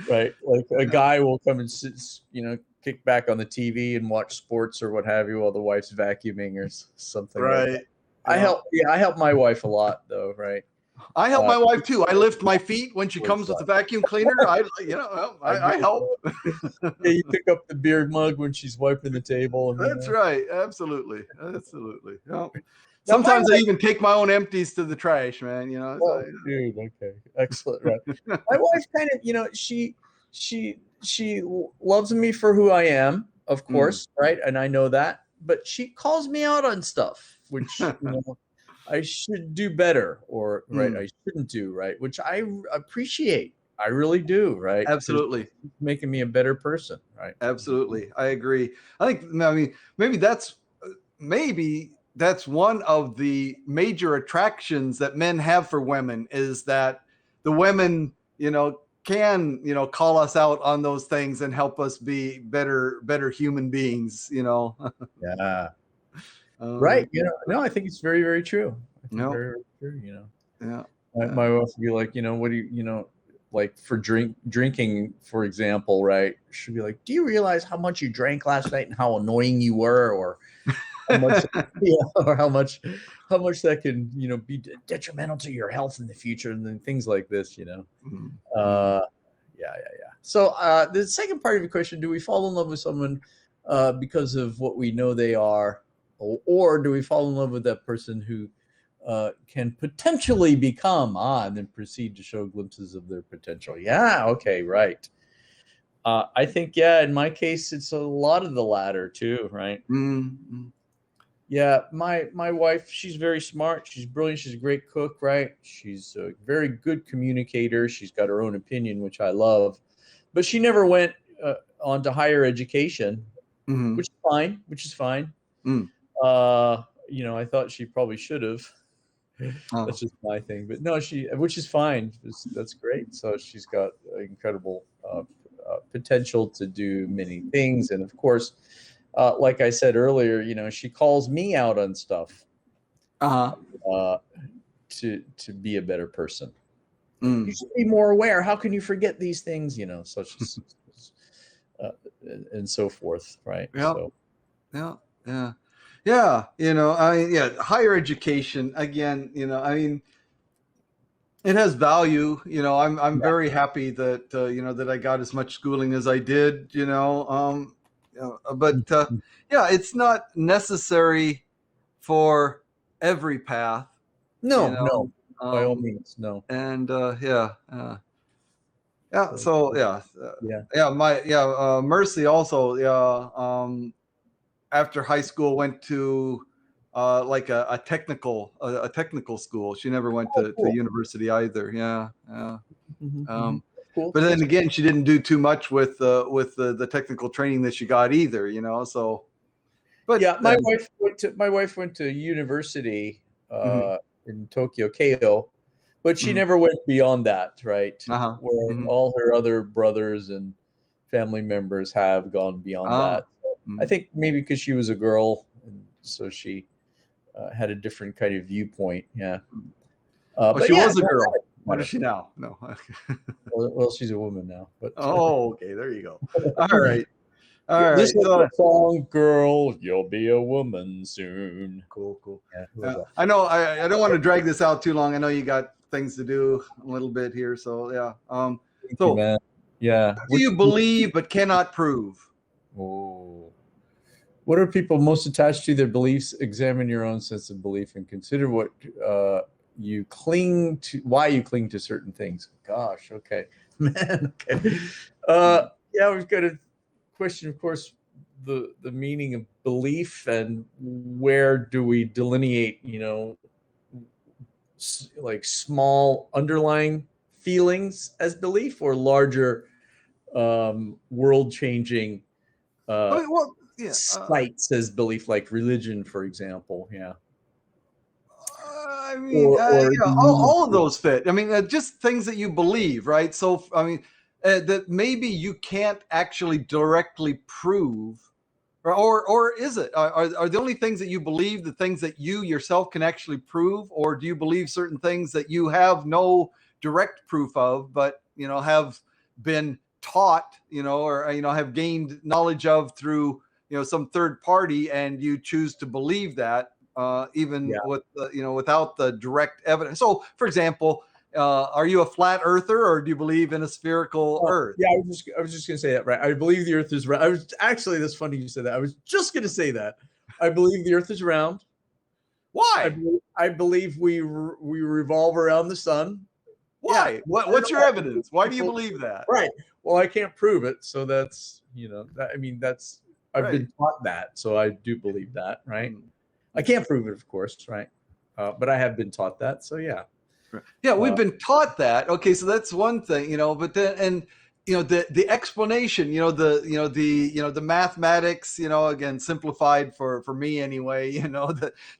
Right. Like a guy will come and sit, kick back on the TV and watch sports or what have you while the wife's vacuuming or something. Right. Like I help my wife a lot though. Right. I help my wife too. I lift my feet when she comes with the vacuum cleaner. I help. You pick up the beer mug when she's wiping the table. That's right. Absolutely. Yeah. Sometimes I even take my own empties to the trash, man. Dude, okay, excellent. Right. My wife kind of, she loves me for who I am, of course, right, and I know that. But she calls me out on stuff, which I should do better, or I shouldn't do, right, which I appreciate. I really do, right? Absolutely, it's making me a better person, right? Absolutely, I agree. Maybe that's one of the major attractions that men have for women, is that the women, can, call us out on those things and help us be better human beings, Yeah. Right. No, I think it's very, very true. Very, very true, Yeah. My wife would be like, what do you, like for drinking, for example, right? She'd be like, do you realize how much you drank last night and how annoying you were? Or how much, or how much that can, be detrimental to your health in the future, and then things like this, Yeah. So the second part of your question: do we fall in love with someone because of what we know they are, or do we fall in love with that person who can potentially become and then proceed to show glimpses of their potential? Yeah. Okay. Right. I think, yeah, in my case, it's a lot of the latter too, right? Mm-hmm. Yeah, my wife, she's very smart. She's brilliant. She's a great cook, right? She's a very good communicator. She's got her own opinion, which I love. But she never went on to higher education, Mm-hmm. which is fine. Which is fine. Mm. I thought she probably should have. Oh. That's just my thing. But no, which is fine. That's great. So she's got incredible potential to do many things, and of course, like I said earlier, she calls me out on stuff Uh-huh. uh, to be a better person. You Mm. should be more aware. How can you forget these things? Such as, uh, and so forth, right? Yep. So Yeah. Yeah. Yeah. I mean, yeah, higher education again, it has value. I'm yeah. very happy that that I got as much schooling as I did. But yeah, it's not necessary for every path. You No, know, no, by all um, means, no. and yeah, yeah. So, So yeah, yeah. Mercy also, yeah. After high school, went to like a technical school. She never went Oh, to cool. university either. Yeah, yeah. Hmm, hmm. Um, Cool. but then That's again, she didn't do too much with the technical training that she got either. So, but Yeah, my wife went to university mhm. in Tokyo, Keio, but she Mhm. never went beyond that, right? Uh-huh. Where Mhm. all her other brothers and family members have gone beyond Ah. that. So I Mhm. think maybe because she was a girl, and so she had a different kind of viewpoint. Yeah, Oh, but she yeah, was a no, girl. it doesn't What is matter. she now? No. Well, she's a woman now, but Oh, okay. There you go. All right. All just right. like So the song, "Girl, you'll be a woman soon." cool, cool. Yeah, who was that? I know I don't want to drag this out too long. I know you got things to do a little bit here. So yeah. Thank you, So man. Yeah. what do you believe but cannot prove? Oh. What are people most attached to? Their beliefs. Examine your own sense of belief and consider what you cling to, why you cling to certain things. Gosh, okay. Man, okay. Mhm. Yeah, we've got a question, of course, the meaning of belief and where do we delineate, like small underlying feelings as belief or larger world changing uh, Well, yeah. sites as belief, like religion, for example. Yeah, I mean, or the yeah, all of universe. those fit. I mean, just things that you believe, right? So, I mean, that maybe you can't actually directly prove, or is it? Are the only things that you believe the things that you yourself can actually prove, or do you believe certain things that you have no direct proof of, but have been taught, or have gained knowledge of through some third party, and you choose to believe that even Yeah. with without the direct evidence. So, for example, are you a flat earther, or do you believe in a spherical Earth? Yeah, I was just gonna say that, right? I believe the Earth is round. I was actually, that's funny you said that. I was just gonna say that. I believe the Earth is round. Why? I believe we revolve around the sun. Yeah, Why? I don't What's know your why evidence? Why do you people. believe that? Right. Well, I can't prove it, so that's I mean that's I've Right. been taught that, so I do believe that, right? Mm. I can't prove it, of course, right? But I have been taught that, so yeah. Right. Yeah, we've Uh, been taught that. Okay, so that's one thing, but then and the explanation, the mathematics, again simplified for me anyway,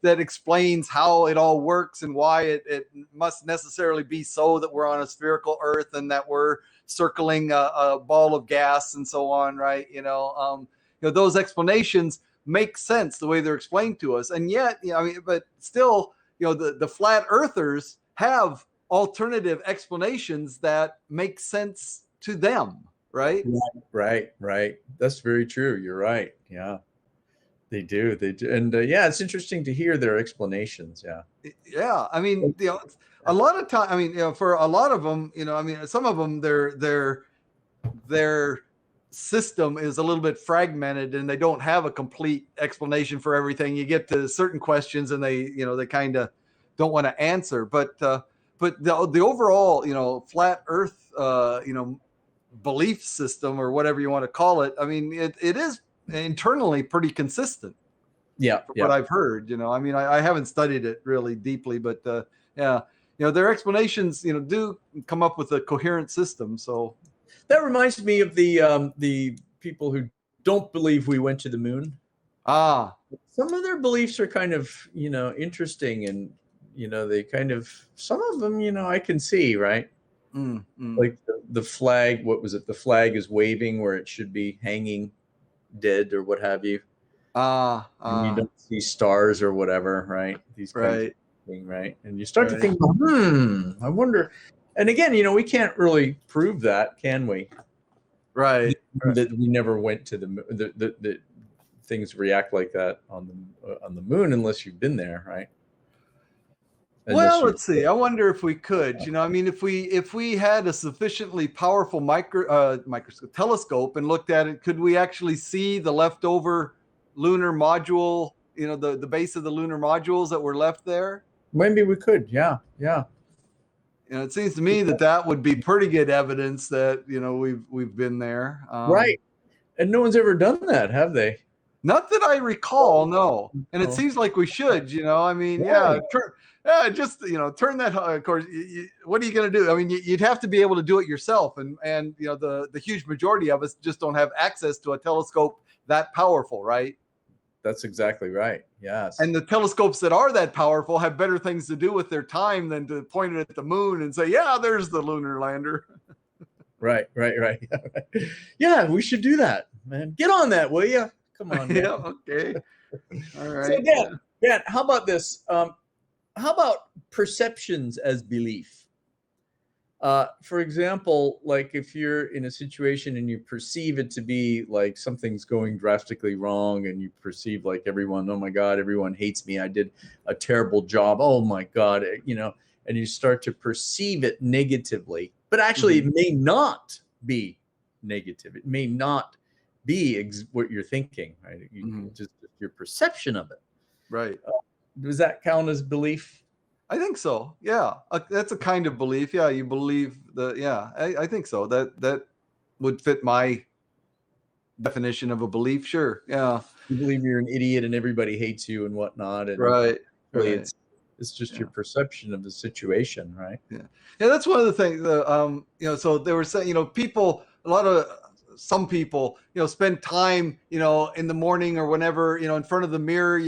that explains how it all works and why it must necessarily be so that we're on a spherical Earth and that we're circling a ball of gas and so on, right? Those explanations make sense the way they're explained to us, and yet, I mean, but still, the flat earthers have alternative explanations that make sense to them, right? right. That's very true. You're right. Yeah, they do. They do, and yeah, it's interesting to hear their explanations. Yeah. Yeah, I mean, a lot of time, I mean, for a lot of them, I mean, some of them, their system is a little bit fragmented and they don't have a complete explanation for everything. You get to certain questions and they kind of don't want to answer, but the overall, flat earth, belief system or whatever you want to call it, I mean, it is internally pretty consistent. Yeah, From what I've heard, I mean, I haven't studied it really deeply, but yeah, their explanations, do come up with a coherent system. So that reminds me of the people who don't believe we went to the moon. Some of their beliefs are kind of interesting, and they kind of, some of them I can see, right? Like the flag, what was it? The flag is waving where it should be hanging dead or what have you. And you don't see stars or whatever, right? These kinds of things, right? And you start to think, I wonder. And again, we can't really prove that, can we? Right. That we never went to the things react like that on the moon unless you've been there, right? Well, let's see. I wonder if we could. I mean, if we had a sufficiently powerful microscope telescope and looked at it, could we actually see the leftover lunar module? The base of the lunar modules that were left there. Maybe we could. Yeah. It seems to me that would be pretty good evidence that we've been there. Right. And no one's ever done that, have they? Not that I recall, no. And it seems like we should. I mean, yeah. Just turn that. Of course, what are you going to do? I mean, you'd have to be able to do it yourself, and the huge majority of us just don't have access to a telescope that powerful, right? That's exactly right. Yes. And the telescopes that are that powerful have better things to do with their time than to point it at the moon and say, "Yeah, there's the lunar lander." Right. Yeah, we should do that, man. Get on that, will you? Come on. Man. Yeah. Okay. All right. So Dan, how about this? How about perceptions as belief? For example, like if you're in a situation and you perceive it to be like something's going drastically wrong, and you perceive like everyone, oh my God, everyone hates me. I did a terrible job. Oh my God, and you start to perceive it negatively, but actually it may not be negative. It may not be what you're thinking, right? Just your perception of it. Right. Does that count as belief? I think so. Yeah, that's a kind of belief. Yeah, you believe I think so. That would fit my definition of a belief. Sure. Yeah. You believe you're an idiot and everybody hates you and whatnot. And right. It's just your perception of the situation, right? Yeah. That's one of the things. So they were saying, some people, spend time, in the morning or whenever, in front of the mirror,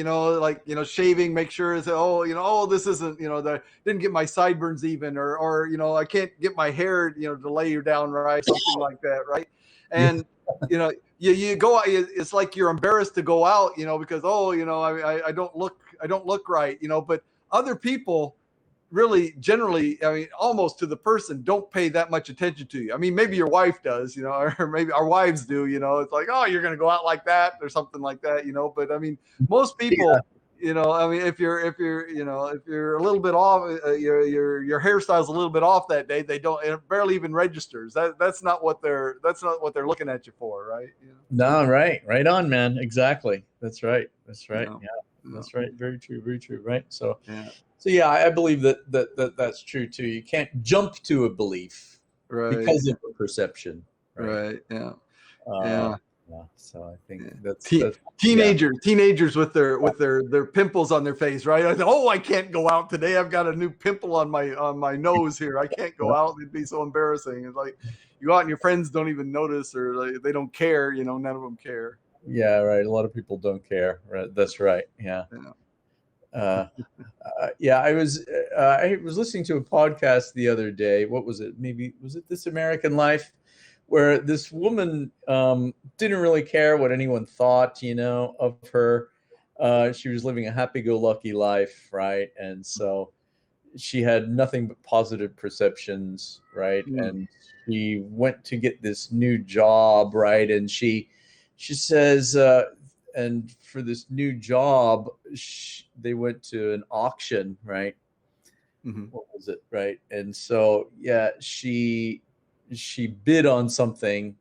shaving, make sure this isn't, that didn't get my sideburns even, or I can't get my hair, to lay you down right, something like that, right? And you go out, it's like you're embarrassed to go out, because I don't look right, but other people really generally, I mean, almost to the person, don't pay that much attention to you. I mean, maybe your wife does, or maybe our wives do, it's like, oh, you're going to go out like that or something like that, but I mean, most people, I mean, if you're a little bit off, your hairstyle's a little bit off that day, it barely even registers. That's not what they're looking at you for. Right. No, right on, man. Exactly. That's right. Yeah. That's right. Very true. Right. So, I believe that's true too. You can't jump to a belief because of a perception. Right. Yeah. So I think that's teenagers with their pimples on their face, right? I can't go out today. I've got a new pimple on my nose here. I can't go out. It'd be so embarrassing. It's like you go out and your friends don't even notice, or they don't care. None of them care. Yeah, right. A lot of people don't care. Right. That's right. Yeah. I was listening to a podcast the other day. What was it? Maybe was it This American Life, where this woman didn't really care what anyone thought, of her. She was living a happy-go-lucky life, right? And so she had nothing but positive perceptions, right? And she went to get this new job, right? And she says, and for this new job, they went to an auction, right? What was it, right? And so, she bid on something,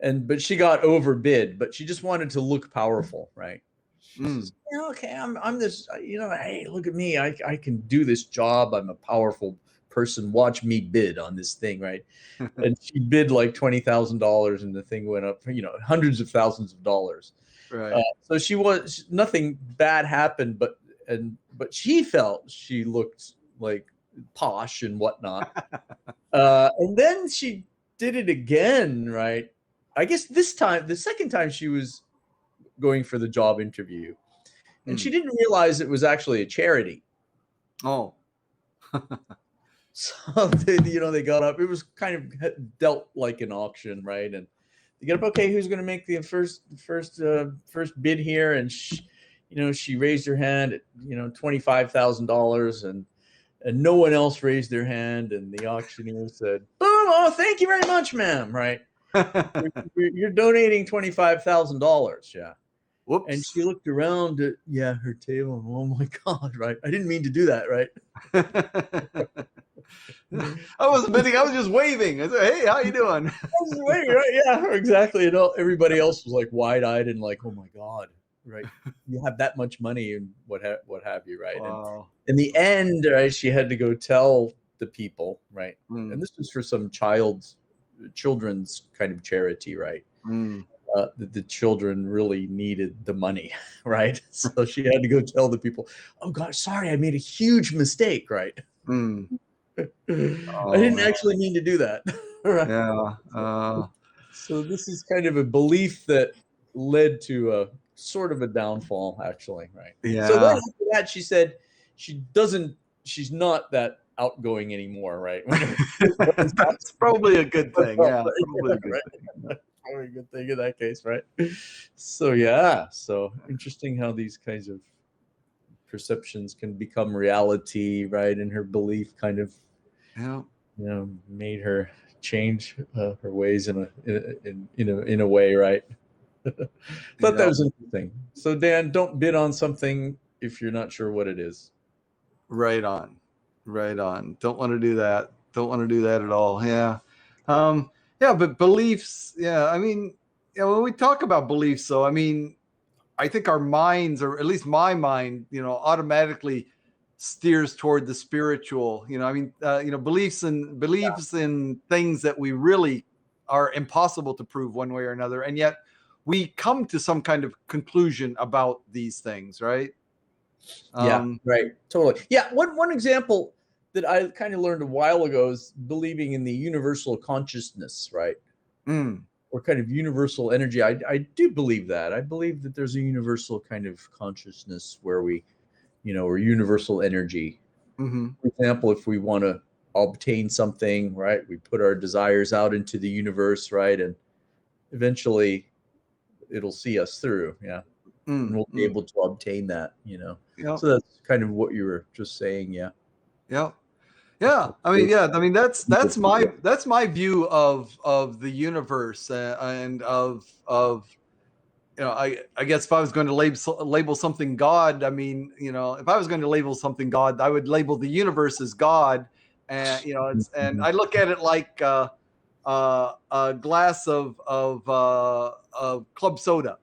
but she got overbid, but she just wanted to look powerful, right? She says, okay, I'm this, hey, look at me. I can do this job. I'm a powerful person watch me bid on this thing, right? And she bid like $20,000, and the thing went up, hundreds of thousands of dollars. Right. So nothing bad happened, but she felt she looked like posh and whatnot. And then she did it again, right? I guess this time, the second time she was going for the job interview, and she didn't realize it was actually a charity. Oh. So they got up. It was kind of dealt like an auction, right? And they get up. Okay, who's going to make the first bid here? And she raised her hand at $25,000, and no one else raised their hand. And the auctioneer said, "Boom! Oh, thank you very much, ma'am. Right? you're donating $25,000. Yeah." Whoops. And she looked around at her table. And, oh my God! Right? I didn't mean to do that. Right? I wasn't bidding. I was just waving. I said, "Hey, how you doing?" I was just waving, right? Yeah, exactly. And everybody else was like wide-eyed and like, "Oh my God!" Right? You have that much money and what have you, right? Wow. And in the end, right, she had to go tell the people, right? And this was for some children's kind of charity, right? The children really needed the money, right? So she had to go tell the people, "Oh God, sorry, I made a huge mistake," right? I didn't actually mean to do that. Right? Yeah. So this is kind of a belief that led to a sort of a downfall, actually, right? Yeah. So then after that, she said she's not that outgoing anymore, right? That's probably a good thing. Yeah, probably a good thing. Probably a good thing in that case, right? So interesting how these kinds of perceptions can become reality, right? And her belief kind of, made her change her ways in a way, right? Thought that was interesting. So Dan, don't bid on something if you're not sure what it is. Right on. Don't want to do that. Don't want to do that at all. Yeah. But beliefs. Yeah. I mean, when we talk about beliefs, so I mean, I think our minds, or at least my mind, automatically steers toward the spiritual. Beliefs in things that we really are impossible to prove one way or another, and yet we come to some kind of conclusion about these things, right? Right. Totally. Yeah. One example that I kind of learned a while ago is believing in the universal consciousness, right? Or kind of universal energy. I do believe that. I believe that there's a universal kind of consciousness where we, or universal energy. For example, if we want to obtain something, right, we put our desires out into the universe, right, and eventually it'll see us through. Yeah. And we'll be able to obtain that, So that's kind of what you were just saying. Yeah. I mean, that's my view of the universe, and of I guess if I was going to label something God, I mean, if I was going to label something God, I would label the universe as God, and and I look at it like a glass of club soda.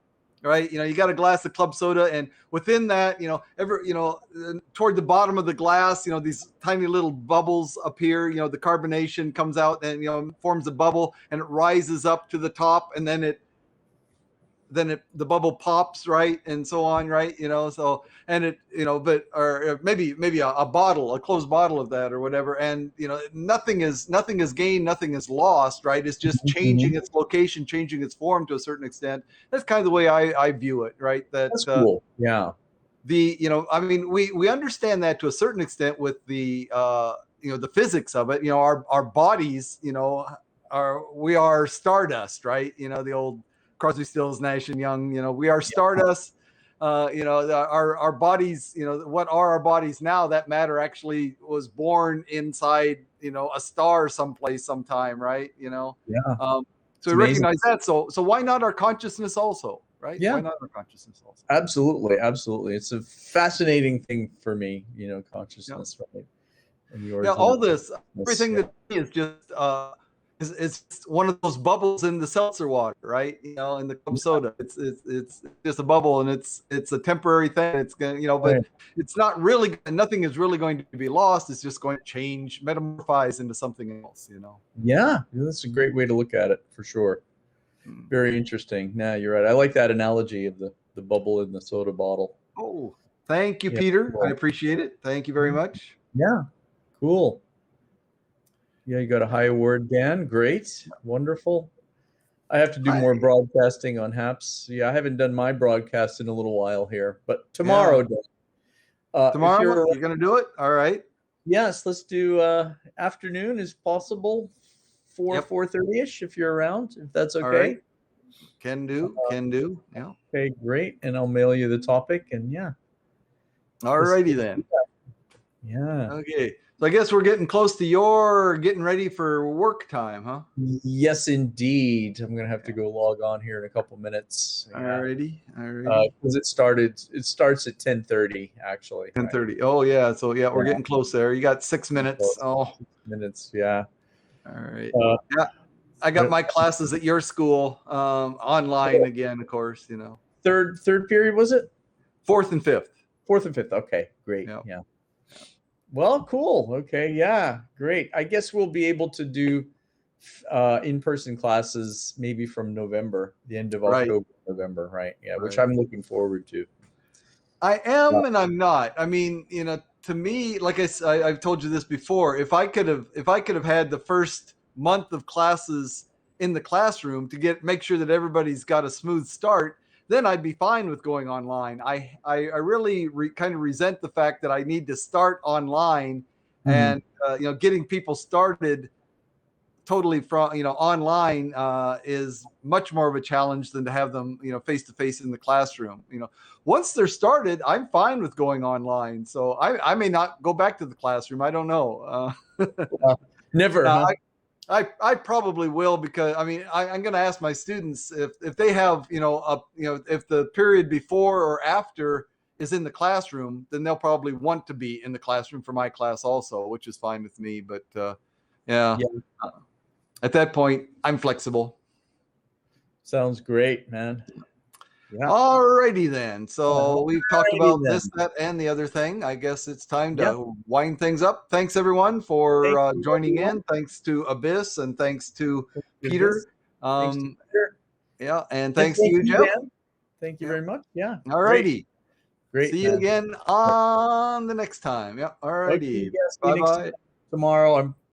Right, you got a glass of club soda, and within that, toward the bottom of the glass, these tiny little bubbles appear. The carbonation comes out and forms a bubble, and it rises up to the top, and then the bubble pops, right, and so on, right, so, and it, or maybe a bottle, a closed bottle of that or whatever, and nothing is gained, nothing is lost, right? It's just changing its location, changing its form to a certain extent. That's kind of the way I view it, right? That's cool. Yeah. I mean, we understand that to a certain extent with the the physics of it. Our bodies, we are stardust, right? The old Crosby, Stills, Nash and Young, we are stardust. Our bodies, what are our bodies now? That matter actually was born inside, a star someplace, sometime, right? So we recognize that. So why not our consciousness also, right? Yeah. Why not our consciousness also? Absolutely. It's a fascinating thing for me, consciousness, right? And all this, everything that is just it's one of those bubbles in the seltzer water, right? You know, in the club soda. It's just a bubble, and it's a temporary thing. It's gonna, you know, but Right. it's not really, nothing is really going to be lost. It's just going to change, metamorphose into something else, you know. Yeah, that's a great way to look at it for sure. Very interesting. Nah, you're right. I like that analogy of the bubble in the soda bottle. Oh, thank you, Yeah, Peter. I cool. appreciate it. Thank you very much. Yeah, cool. Yeah, you got a high award, Dan. Great, wonderful. I have to do more broadcasting on HAPS. Yeah, I haven't done my broadcast in a little while here, but Yeah. tomorrow, Dan. If Tomorrow, you're you're going to do it? All right. yes, let's do afternoon is possible, Yep. 4:30ish if you're around, if that's All right. okay. Can do. Can do. Yeah. Okay, great. And I'll mail you the topic and yeah. All righty then. Yeah. Okay. So I guess we're getting close to your getting ready for work time, huh? Yes, indeed. I'm gonna have to go log on here in a couple minutes. Yeah. Alrighty. Because it starts at 10:30 actually. 10:30. Oh yeah. So yeah, we're getting close there. You got 6 minutes. Oh. 6 minutes. Yeah. All right. Yeah. I got my classes at your school online again, of course. You know. Third period was it? Fourth and fifth. Fourth and fifth. Okay, great. Yep. Yeah. Well, cool. Okay, yeah, great. I guess we'll be able to do in-person classes maybe from November, the end of October, November, right? Yeah, which I'm looking forward to. I am and I'm not. I mean, you know, to me, like I've told you this before, if I could have had the first month of classes in the classroom to make sure that everybody's got a smooth start, then I'd be fine with going online. I really kind of resent the fact that I need to start online and you know, getting people started totally from, you know, online is much more of a challenge than to have them, you know, face to face in the classroom. You know, once they're started, I'm fine with going online. So I may not go back to the classroom. I don't know. Never. Huh? I probably will, because I mean, I'm going to ask my students if they have, you know, if the period before or after is in the classroom, then they'll probably want to be in the classroom for my class also, which is fine with me. But yeah. At that point, I'm flexible. Sounds great, man. Yeah. All righty then. So we've talked about this, that, and the other thing. I guess it's time to wind things up. Thanks everyone for joining in. Thanks to Abyss and thanks to Peter. Yeah, and thanks to you, Jeff. Thank you very much. Yeah. All righty. Great. See you again on the next time. Yeah. All righty. Bye-bye. Tomorrow I'm